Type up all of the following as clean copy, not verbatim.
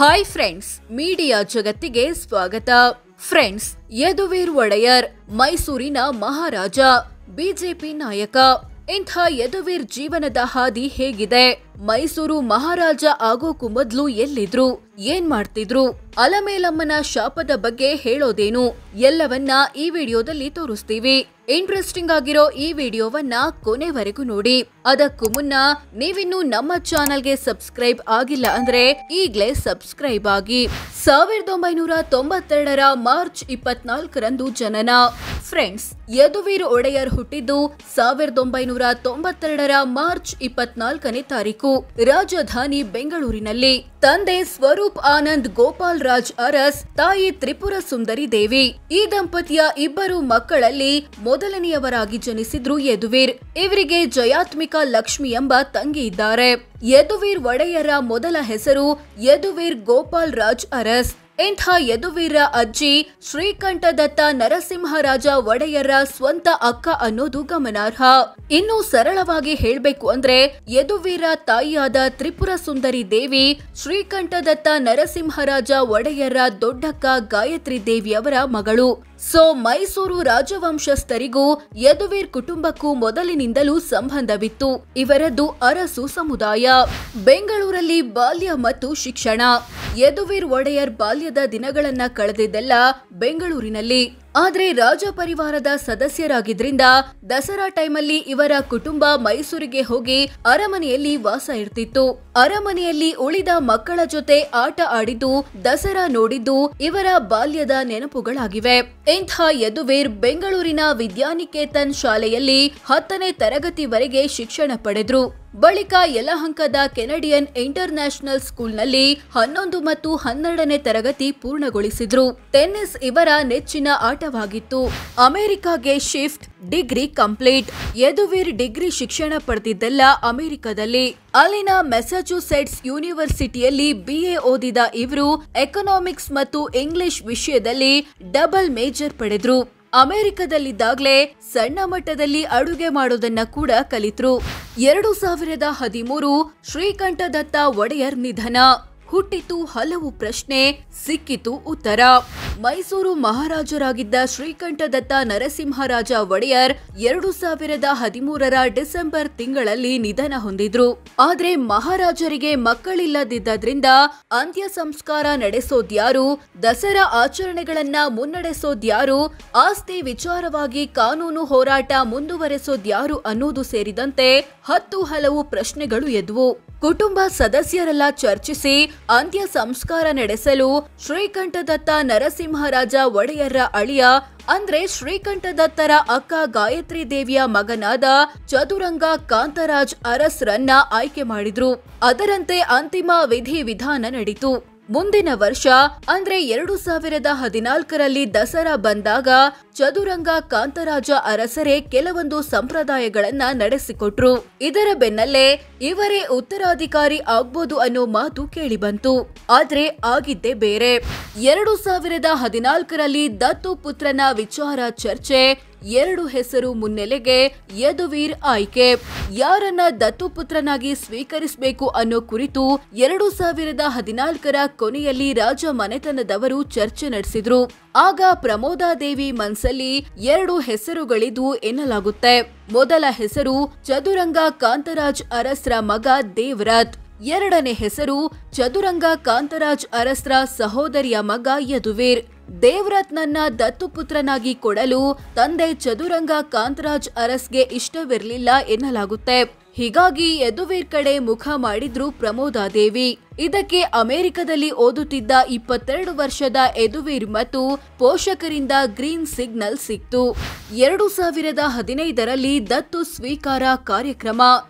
Hi friends, media ಜಗತ್ತಿಗೆ ಸ್ವಾಗತ. Friends, Yaduveer Wadiyar ಮೈಸೂರಿನ ಮಹಾರಾಜ, ಬಿಜೆಪಿ ನಾಯಕ. ಇಂಥ ಯದುವೀರ್ ಜೀವನದ ಹಾದಿ ಹೇಗಿದೆ? ಮೈಸೂರು ಮಹಾರಾಜ ಆಗೋಕು ಮೊದ್ಲು ಎಲ್ಲಿದ್ರು, ಏನ್ ಮಾಡ್ತಿದ್ರು, ಅಲಮೇಲಮ್ಮನ ಶಾಪದ ಬಗ್ಗೆ ಹೇಳೋದೇನು, ಎಲ್ಲವನ್ನ ಈ ವಿಡಿಯೋದಲ್ಲಿ ತೋರಿಸ್ತೀವಿ. ಇಂಟ್ರೆಸ್ಟಿಂಗ್ ಆಗಿರೋ ಈ ವಿಡಿಯೋವನ್ನ ಕೊನೆವರೆಗೂ ನೋಡಿ. ಅದಕ್ಕೂ ಮುನ್ನ ನೀವಿನ್ನು ನಮ್ಮ ಚಾನೆಲ್ಗೆ ಸಬ್ಸ್ಕ್ರೈಬ್ ಆಗಿಲ್ಲ ಅಂದ್ರೆ ಈಗ್ಲೇ ಸಬ್ಸ್ಕ್ರೈಬ್ ಆಗಿ. 1992 ಮಾರ್ಚ್ 24ರಂದು ಜನನ. ಫ್ರೆಂಡ್ಸ್, ಯದುವೀರ್ ಒಡೆಯರ್ ಹುಟ್ಟಿದ್ದು 1992 ಮಾರ್ಚ್ 24ನೇ ತಾರೀಕು ರಾಜಧಾನಿ ಬೆಂಗಳೂರಿನಲ್ಲಿ. ತಂದೆ ಸ್ವರೂಪ್ ಆನಂದ್ ಗೋಪಾಲ್ ರಾಜ್ ಅರಸ್, ತಾಯಿ ತ್ರಿಪುರ ಸುಂದರಿ ದೇವಿ. ಈ ದಂಪತಿಯ ಇಬ್ಬರು ಮಕ್ಕಳಲ್ಲಿ ಮೊದಲನೆಯವರಾಗಿ ಜನಿಸಿದ್ರು ಯದುವೀರ್. ಇವರಿಗೆ ಜಯಾತ್ಮಿಕಾ ಲಕ್ಷ್ಮಿ ಎಂಬ ತಂಗಿ ಇದ್ದಾರೆ. ಯದುವೀರ್ ಒಡೆಯರ ಮೊದಲ ಹೆಸರು ಯದುವೀರ್ ಗೋಪಾಲ್ ರಾಜ್ ಅರಸ್. ಇಂಥ ಯದುವೀರ ಅಜ್ಜಿ ಶ್ರೀಕಂಠದತ್ತ ನರಸಿಂಹರಾಜ ಒಡೆಯರ ಸ್ವಂತ ಅಕ್ಕ ಅನ್ನೋದು ಗಮನಾರ್ಹ. ಇನ್ನು ಸರಳವಾಗಿ ಹೇಳ್ಬೇಕು ಅಂದ್ರೆ ಯದುವೀರ ತಾಯಿಯಾದ ತ್ರಿಪುರ ಸುಂದರಿ ದೇವಿ ಶ್ರೀಕಂಠದತ್ತ ನರಸಿಂಹರಾಜ ಒಡೆಯರ ದೊಡ್ಡಕ್ಕ ಗಾಯತ್ರಿ ದೇವಿಯವರ ಮಗಳು. ಮೈಸೂರು ರಾಜವಂಶಸ್ಥರಿಗೂ ಯದುವೀರ್ ಕುಟುಂಬಕ್ಕೂ ಮೊದಲಿನಿಂದಲೂ ಸಂಬಂಧವಿತ್ತು. ಇವರದ್ದು ಅರಸು ಸಮುದಾಯ. ಬೆಂಗಳೂರಲ್ಲಿ ಬಾಲ್ಯ ಮತ್ತು ಶಿಕ್ಷಣ. ಯದುವೀರ್ ಒಡೆಯರ್ ಬಾಲ್ಯದ ದಿನಗಳನ್ನ ಕಳೆದಿದ್ದೆಲ್ಲ ಬೆಂಗಳೂರಿನಲ್ಲಿ. ಆದ್ರೆ ರಾಜ ಪರಿವಾರದ ಸದಸ್ಯರಾಗಿದ್ರಿಂದ ದಸರಾ ಟೈಮಲ್ಲಿ ಇವರ ಕುಟುಂಬ ಮೈಸೂರಿಗೆ ಹೋಗಿ ಅರಮನೆಯಲ್ಲಿ ವಾಸ ಇರ್ತಿತ್ತು. ಅರಮನೆಯಲ್ಲಿ ಉಳಿದ ಮಕ್ಕಳ ಜೊತೆ ಆಟ ಆಡಿದ್ದು, ದಸರಾ ನೋಡಿದ್ದು ಇವರ ಬಾಲ್ಯದ ನೆನಪುಗಳಾಗಿವೆ. ಇಂಥ ಯದುವೀರ್ ಬೆಂಗಳೂರಿನ ವಿದ್ಯಾನಿಕೇತನ್ ಶಾಲೆಯಲ್ಲಿ 10ನೇ ತರಗತಿವರೆಗೆ ಶಿಕ್ಷಣ ಪಡೆದ್ರು. ಬಳಿಕ ಯಲಹಂಕದ ಕೆನಡಿಯನ್ ಇಂಟರ್ ನ್ಯಾಷನಲ್ ಸ್ಕೂಲ್ನಲ್ಲಿ 11 ಮತ್ತು 12ನೇ ತರಗತಿ ಪೂರ್ಣಗೊಳಿಸಿದ್ರು. ಟೆನ್ನಿಸ್ ಇವರ ನೆಚ್ಚಿನ ಆಟವಾಗಿತ್ತು. ಅಮೆರಿಕಾಗೆ shift, degree complete. Yaduveer degree ಶಿಕ್ಷಣ ಪಡೆದಿದ್ದೆಲ್ಲ ಅಮೆರಿಕದಲ್ಲಿ. ಅಲ್ಲಿನ ಮೆಸಚೂಸೆಟ್ಸ್ ಯೂನಿವರ್ಸಿಟಿಯಲ್ಲಿ BA ಓದಿದ ಇವರು ಎಕನಾಮಿಕ್ಸ್ ಮತ್ತು ಇಂಗ್ಲಿಷ್ ವಿಷಯದಲ್ಲಿ ಡಬಲ್ ಮೇಜರ್ ಪಡೆದ್ರು. ಅಮೆರಿಕದಲ್ಲಿದ್ದಾಗಲೇ ಸಣ್ಣ ಮಟ್ಟದಲ್ಲಿ ಅಡುಗೆ ಮಾಡೋದನ್ನ ಕೂಡ ಕಲಿತರು. 2013 ಶ್ರೀಕಂಠದತ್ತ ಒಡೆಯರ್ ನಿಧನ. ಹುಟ್ಟಿತು ಹಲವು ಪ್ರಶ್ನೆ, ಸಿಕ್ಕಿತು ಉತ್ತರ. ಮೈಸೂರು ಮಹಾರಾಜರಾಗಿದ್ದ ಶ್ರೀಕಂಠದತ್ತ ನರಸಿಂಹರಾಜ ಒಡೆಯರ್ 2013 ಡಿಸೆಂಬರ್ ತಿಂಗಳಲ್ಲಿ ನಿಧನ ಹೊಂದಿದ್ರು. ಆದ್ರೆ ಮಹಾರಾಜರಿಗೆ ಮಕ್ಕಳಿಲ್ಲದಿದ್ದರಿಂದ ಅಂತ್ಯ ಸಂಸ್ಕಾರ ನಡೆಸೋದ್ಯಾರು, ದಸರಾ ಆಚರಣೆಗಳನ್ನ ಮುನ್ನಡೆಸೋದ್ಯಾರು, ಆಸ್ತಿ ವಿಚಾರವಾಗಿ ಕಾನೂನು ಹೋರಾಟ ಮುಂದುವರೆಸೋದ್ಯಾರು ಅನ್ನೋದು ಸೇರಿದಂತೆ 10 ಹಲವು ಪ್ರಶ್ನೆಗಳು ಎದ್ವು. ಕುಟುಂಬ ಸದಸ್ಯರೆಲ್ಲ ಚರ್ಚಿಸಿ ಅಂತ್ಯ ಸಂಸ್ಕಾರ ನಡೆಸಲು ಶ್ರೀಕಂಠದತ್ತ ನರಸಿಂಹರಾಜ ಒಡೆಯರ ಅಳಿಯ ಅಂದ್ರೆ ಶ್ರೀಕಂಠದತ್ತರ ಅಕ್ಕ ಗಾಯತ್ರಿ ದೇವಿಯ ಮಗನಾದ ಚದುರಂಗ ಕಾಂತರಾಜ್ ಅರಸ್ರನ್ನ ಆಯ್ಕೆ ಮಾಡಿದ್ರು. ಅದರಂತೆ ಅಂತಿಮ ವಿಧಿವಿಧಾನ ನಡೆಯಿತು. ಮುಂದಿನ ವರ್ಷ ಅಂದ್ರೆ 2014ರಲ್ಲಿ ದಸರಾ ಬಂದಾಗ ಚದುರಂಗ ಕಾಂತರಾಜ ಅರಸರೇ ಕೆಲವೊಂದು ಸಂಪ್ರದಾಯಗಳನ್ನ ನಡೆಸಿಕೊಟ್ರು. ಇದರ ಬೆನ್ನಲ್ಲೇ ಇವರೇ ಉತ್ತರಾಧಿಕಾರಿ ಆಗ್ಬೋದು ಅನ್ನೋ ಮಾತು ಕೇಳಿಬಂತು. ಆದ್ರೆ ಆಗಿದ್ದೇ ಬೇರೆ. 2014ರಲ್ಲಿ ದತ್ತು ಪುತ್ರನ ವಿಚಾರ ಚರ್ಚೆ. 2 ಹೆಸರು ಮುನ್ನೆಲೆಗೆ, ಯದುವೀರ್ ಆಯ್ಕೆ. ಯಾರನ್ನ ದತ್ತುಪುತ್ರನಾಗಿ ಸ್ವೀಕರಿಸಬೇಕು ಅನ್ನೋ ಕುರಿತು 2014ರ ಕೊನೆಯಲ್ಲಿ ರಾಜ ಮನೆತನದವರು ಚರ್ಚೆ ನಡೆಸಿದ್ರು. ಆಗ ಪ್ರಮೋದಾದೇವಿ ಮನ್ಸಲ್ಲಿ 2 ಹೆಸರುಗಳಿದ್ವು ಎನ್ನಲಾಗುತ್ತೆ. ಮೊದಲ ಹೆಸರು ಚದುರಂಗ ಕಾಂತರಾಜ್ ಅರಸ್ರ ಮಗ ದೇವರಥ್. 2ನೇ ಹೆಸರು ಚದುರಂಗ ಕಾಂತರಾಜ್ ಅರಸ್ರ ಸಹೋದರಿಯ ಮಗ ಯದುವೀರ್. ದೇವರಥ್ನನ್ನ ದತ್ತುಪುತ್ರನಾಗಿ ಕೊಡಲು ತಂದೆ ಚದುರಂಗ ಕಾಂತರಾಜ್ ಅರಸ್ಗೆ ಇಷ್ಟವಿರಲಿಲ್ಲ ಎನ್ನಲಾಗುತ್ತೆ. ಹೀಗಾಗಿ ಯದುವೀರ್ ಕಡೆ ಮುಖ ಮಾಡಿದ್ರು ಪ್ರಮೋದಾದೇವಿ. ಇದಕ್ಕೆ ಅಮೆರಿಕದಲ್ಲಿ ಓದುತ್ತಿದ್ದ 22 ವರ್ಷದ ಯದುವೀರ್ ಮತ್ತು ಪೋಷಕರಿಂದ ಗ್ರೀನ್ ಸಿಗ್ನಲ್ ಸಿಕ್ತು. 2015ರಲ್ಲಿ ದತ್ತು ಸ್ವೀಕಾರ ಕಾರ್ಯಕ್ರಮ.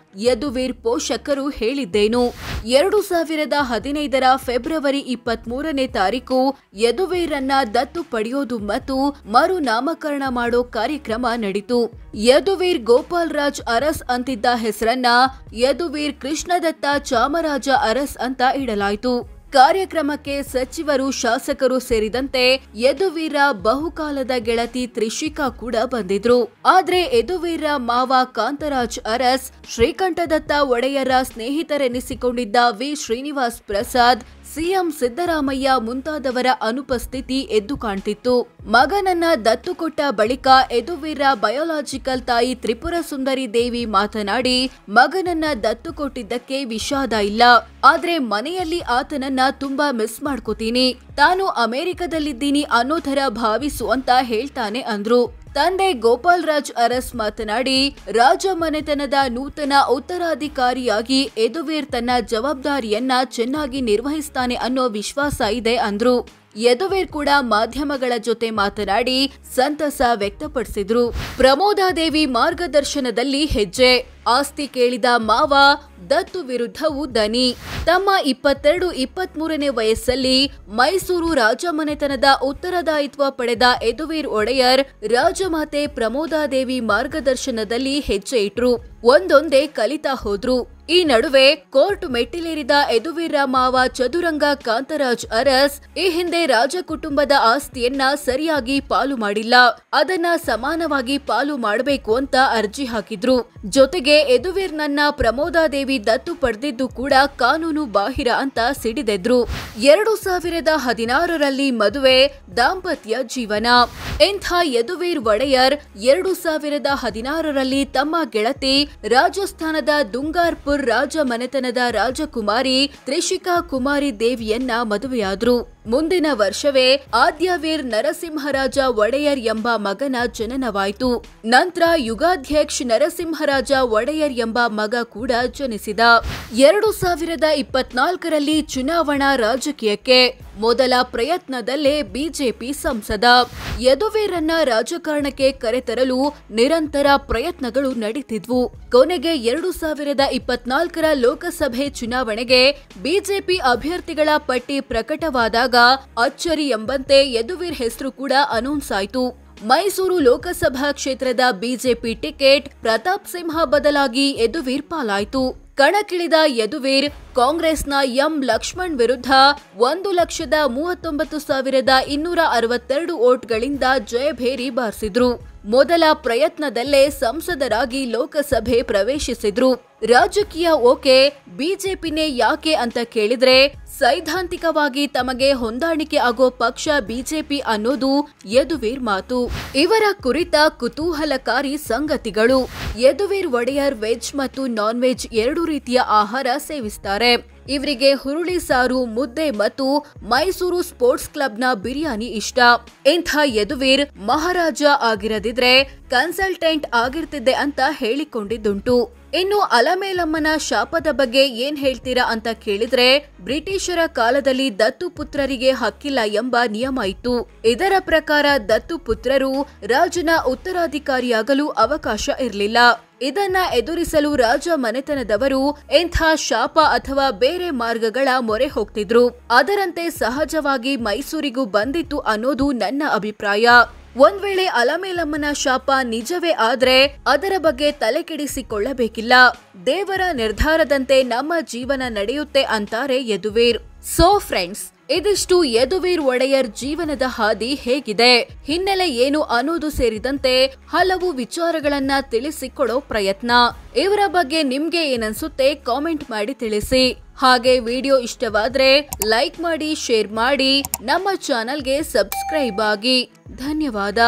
ಯದುವೀರ್ ಪೋಷಕರು ಹೇಳಿದ್ದೇನು? 2015ರ ಫೆಬ್ರವರಿ 23ನೇ ತಾರೀಕು ಯದುವೀರನ್ನ ದತ್ತು ಪಡೆಯೋದು ಮತ್ತು ಮರು ನಾಮಕರಣ ಮಾಡೋ ಕಾರ್ಯಕ್ರಮ ನಡೆಯಿತು. ಯದುವೀರ್ ಗೋಪಾಲ್ ರಾಜ್ ಅರಸ್ ಅಂತಿದ್ದ ಹೆಸರನ್ನ ಯದುವೀರ್ ಕೃಷ್ಣದತ್ತ ಚಾಮರಾಜ ಅರಸ್ ಅಂತ ಇಡಲಾಯಿತು. ಕಾರ್ಯಕ್ರಮಕ್ಕೆ ಸಚಿವರು, ಶಾಸಕರು ಸೇರಿದಂತೆ ಯದುವೀರ ಬಹುಕಾಲದ ಗೆಳತಿ ತ್ರಿಷಿಕಾ ಕೂಡ ಬಂದಿದ್ರು. ಆದ್ರೆ ಯದುವೀರ ಮಾವ ಕಾಂತರಾಜ್ ಅರಸ್ ಶ್ರೀಕಂಠದತ್ತ ಒಡೆಯರ ಸ್ನೇಹಿತರೆನಿಸಿಕೊಂಡಿದ್ದ ವಿ ಶ್ರೀನಿವಾಸ್ ಪ್ರಸಾದ್, ಸಿಎಂ ಸಿದ್ದರಾಮಯ್ಯ ಮುಂತಾದವರ ಅನುಪಸ್ಥಿತಿ ಎದ್ದು ಕಾಣ್ತಿತ್ತು. ಮಗನನ್ನ ದತ್ತು ಕೊಟ್ಟ ಬಳಿಕ ಯದುವೀರ ಬಯೋಲಾಜಿಕಲ್ ತಾಯಿ ತ್ರಿಪುರ ಸುಂದರಿ ದೇವಿ ಮಾತನಾಡಿ, ಮಗನನ್ನ ದತ್ತು ಕೊಟ್ಟಿದ್ದಕ್ಕೆ ವಿಷಾದ ಇಲ್ಲ, ಆದ್ರೆ ಮನೆಯಲ್ಲಿ ಆತನನ್ನ ತುಂಬಾ ಮಿಸ್ ಮಾಡ್ಕೋತೀನಿ, ತಾನು ಅಮೆರಿಕದಲ್ಲಿದ್ದೀನಿ ಅನ್ನೋ ತರ ಭಾವಿಸು ಅಂತ ಹೇಳ್ತಾನೆ ಅಂದ್ರು. ತಂದೆ ಗೋಪಾಲ್ ರಾಜ್ ಅರಸ್ ಮಾತನಾಡಿ, ರಾಜ ಮನೆತನದ ನೂತನ ಉತ್ತರಾಧಿಕಾರಿಯಾಗಿ ಯದುವೀರ್ ತನ್ನ ಜವಾಬ್ದಾರಿಯನ್ನ ಚೆನ್ನಾಗಿ ನಿರ್ವಹಿಸ್ತಾನೆ ಅನ್ನೋ ವಿಶ್ವಾಸ ಇದೆ ಅಂದ್ರು. ಯದುವೀರ್ ಕೂಡ ಮಾಧ್ಯಮಗಳ ಜೊತೆ ಮಾತನಾಡಿ ಸಂತಸ ವ್ಯಕ್ತಪಡಿಸಿದ್ರು. ಪ್ರಮೋದಾದೇವಿ ಮಾರ್ಗದರ್ಶನದಲ್ಲಿ ಹೆಜ್ಜೆ, ಆಸ್ತಿ ಕೇಳಿದ ಮಾವ, ದತ್ತು ವಿರುದ್ಧವೂ ದನಿ. ತಮ್ಮ 22-23ನೇ ವಯಸ್ಸಲ್ಲಿ ಮೈಸೂರು ರಾಜಮನೆತನದ ಉತ್ತರದಾಯಿತ್ವ ಪಡೆದ ಯದುವೀರ್ ಒಡೆಯರ್ ರಾಜಮಾತೆ ಪ್ರಮೋದಾದೇವಿ ಮಾರ್ಗದರ್ಶನದಲ್ಲಿ ಹೆಜ್ಜೆ ಇಟ್ರು. ಒಂದೊಂದೇ ಕಲಿತಾ ಹೋದ್ರು. ಈ ನಡುವೆ ಕೋರ್ಟ್ ಮೆಟ್ಟಿಲೇರಿದ ಯದುವೀರ ಮಾವ ಚದುರಂಗ ಕಾಂತರಾಜ್ ಅರಸ್ ಈ ಹಿಂದೆ ರಾಜ ಕುಟುಂಬದ ಆಸ್ತಿಯನ್ನ ಸರಿಯಾಗಿ ಪಾಲು ಮಾಡಿಲ್ಲ, ಅದನ್ನ ಸಮಾನವಾಗಿ ಪಾಲು ಮಾಡಬೇಕು ಅಂತ ಅರ್ಜಿ ಹಾಕಿದ್ರು. ಜೊತೆಗೆ ಯದುವೀರ್ ನನ್ನ ಪ್ರಮೋದಾದೇವಿ ದತ್ತು ಪಡೆದಿದ್ದು ಕೂಡ ಕಾನೂನು ಬಾಹಿರ ಅಂತ ಸಿಡಿದೆದ್ರು. 2016ರಲ್ಲಿ ಮದುವೆ, ದಾಂಪತ್ಯ ಜೀವನ. ಇಂಥ ಯದುವೀರ್ ಒಡೆಯರ್ 2016ರಲ್ಲಿ ತಮ್ಮ ಗೆಳತಿ ರಾಜಸ್ಥಾನದ ದುಂಗಾರ್ಪುರ್ ರಾಜ ಮನೆತನದ ರಾಜಕುಮಾರಿ ತ್ರಿಷಿಕಾ ಕುಮಾರಿ ದೇವಿಯನ್ನ ಮದುವೆಯಾದ್ರು. ಮುಂದಿನ ವರ್ಷವೇ ಆದ್ಯವೀರ್ ನರಸಿಂಹರಾಜ ಒಡೆಯರ್ ಎಂಬ ಮಗನ ಜನನವಾಯಿತು. ನಂತರ ಯುಗಾಧ್ಯಕ್ಷ ನರಸಿಂಹರಾಜ ಒಡೆಯರ್ ಎಂಬ ಮಗ ಕೂಡ ಜನಿಸಿದ. 2024ರಲ್ಲಿ ಚುನಾವಣಾ ರಾಜಕೀಯಕ್ಕೆ ಮೊದಲ ಪ್ರಯತ್ನದಲ್ಲೇ ಬಿಜೆಪಿ ಸಂಸದ. ಯದುವೀರನ್ನ ರಾಜಕಾರಣಕ್ಕೆ ಕರೆತರಲು ನಿರಂತರ ಪ್ರಯತ್ನಗಳು ನಡೀತಿದ್ವು. ಕೊನೆಗೆ 2024ರ ಲೋಕಸಭೆ ಚುನಾವಣೆಗೆ ಬಿಜೆಪಿ ಅಭ್ಯರ್ಥಿಗಳ ಪಟ್ಟಿ ಪ್ರಕಟವಾದಾಗ ಅಚ್ಚರಿ ಎಂಬಂತೆ ಯದುವೀರ್ ಹೆಸರು ಕೂಡ ಅನೌನ್ಸ್ ಆಯಿತು. ಮೈಸೂರು ಲೋಕಸಭಾ ಕ್ಷೇತ್ರದ ಬಿಜೆಪಿ ಟಿಕೆಟ್ ಪ್ರತಾಪ್ ಸಿಂಹ ಬದಲಾಗಿ ಯದುವೀರ್ ಪಾಲಾಯಿತು. ಕಣಕ್ಕಿಳಿದ ಯದುವೀರ್ ಕಾಂಗ್ರೆಸ್ನ ಎಂ ಲಕ್ಷ್ಮಣ್ ವಿರುದ್ಧ 1,39,262 ವೋಟ್ಗಳಿಂದ ಜಯಭೇರಿ ಬಾರಿಸಿದ್ರು. ಮೊದಲ ಪ್ರಯತ್ನದಲ್ಲೇ ಸಂಸದರಾಗಿ ಲೋಕಸಭೆ ಪ್ರವೇಶಿಸಿದ್ರು. ರಾಜಕೀಯ ಓಕೆ, ಬಿಜೆಪಿನೇ ಯಾಕೆ ಅಂತ ಕೇಳಿದ್ರೆ ಸೈದ್ಧಾಂತಿಕವಾಗಿ ತಮಗೆ ಹೊಂದಾಣಿಕೆ ಆಗೋ ಪಕ್ಷ ಬಿಜೆಪಿ ಅನ್ನೋದು ಯದುವೀರ್ ಮಾತು. ಇವರ ಕುರಿತ ಕುತೂಹಲಕಾರಿ ಸಂಗತಿಗಳು. ಯದುವೀರ್ ಒಡೆಯರ್ ವೆಜ್ ಮತ್ತು ನಾನ್ ವೆಜ್ ಎರಡೂ ರೀತಿಯ ಆಹಾರ ಸೇವಿಸ್ತಾರೆ. ಇವರಿಗೆ ಹುರುಳಿ ಸಾರು, ಮುದ್ದೆ ಮತ್ತು ಮೈಸೂರು ಸ್ಪೋರ್ಟ್ಸ್ ಕ್ಲಬ್ನ ಬಿರಿಯಾನಿ ಇಷ್ಟ. ಇಂಥ ಯದುವೀರ್ ಮಹಾರಾಜ ಆಗಿರದಿದ್ರೆ ಕನ್ಸಲ್ಟೆಂಟ್ ಆಗಿರ್ತಿದ್ದೆ ಅಂತ ಹೇಳಿಕೊಂಡಿದ್ದುಂಟು. ಇನ್ನು ಅಲಮೇಲಮ್ಮನ ಶಾಪದ ಬಗ್ಗೆ ಏನ್ ಹೇಳ್ತೀರಾ ಅಂತ ಕೇಳಿದ್ರೆ, ಬ್ರಿಟಿಷರ ಕಾಲದಲ್ಲಿ ದತ್ತು ಪುತ್ರರಿಗೆ ಹಕ್ಕಿಲ್ಲ ಎಂಬ ನಿಯಮ ಇತ್ತು. ಇದರ ಪ್ರಕಾರ ದತ್ತು ಪುತ್ರರು ರಾಜನ ಉತ್ತರಾಧಿಕಾರಿಯಾಗಲು ಅವಕಾಶ ಇರಲಿಲ್ಲ. ಇದನ್ನ ಎದುರಿಸಲು ರಾಜ ಮನೆತನದವರು ಇಂಥ ಶಾಪ ಅಥವಾ ಬೇರೆ ಮಾರ್ಗಗಳ ಮೊರೆ ಹೋಗ್ತಿದ್ರು. ಅದರಂತೆ ಸಹಜವಾಗಿ ಮೈಸೂರಿಗೂ ಬಂದಿತ್ತು ಅನ್ನೋದು ನನ್ನ ಅಭಿಪ್ರಾಯ. ಒಂದ್ ವೇಳೆ ಅಲಮೇಲಮ್ಮನ ಶಾಪ ನಿಜವೇ ಆದ್ರೆ ಅದರ ಬಗ್ಗೆ ತಲೆಕೆಡಿಸಿಕೊಳ್ಳಬೇಕಿಲ್ಲ. ದೇವರ ನಿರ್ಧಾರದಂತೆ ನಮ್ಮ ಜೀವನ ನಡೆಯುತ್ತೆ ಅಂತಾರೆ ಯದುವೀರ್. ಸೋ ಫ್ರೆಂಡ್ಸ್, ಇದಿಷ್ಟು ಯದುವೀರ್ ಒಡೆಯರ್ ಜೀವನದ ಹಾದಿ ಹೇಗಿದೆ, ಹಿನ್ನೆಲೆ ಏನು ಅನ್ನೋದು ಸೇರಿದಂತೆ ಹಲವು ವಿಚಾರಗಳನ್ನ ತಿಳಿಸಿಕೊಡೋ ಪ್ರಯತ್ನ. ಇವರ ಬಗ್ಗೆ ನಿಮ್ಗೆ ಏನನ್ಸುತ್ತೆ ಕಾಮೆಂಟ್ ಮಾಡಿ ತಿಳಿಸಿ. ಹಾಗೆ ವಿಡಿಯೋ ಇಷ್ಟವಾದ್ರೆ ಲೈಕ್ ಮಾಡಿ, ಶೇರ್ ಮಾಡಿ, ನಮ್ಮ ಚಾನೆಲ್ಗೆ ಸಬ್ಸ್ಕ್ರೈಬ್ ಆಗಿ. ಧನ್ಯವಾದ.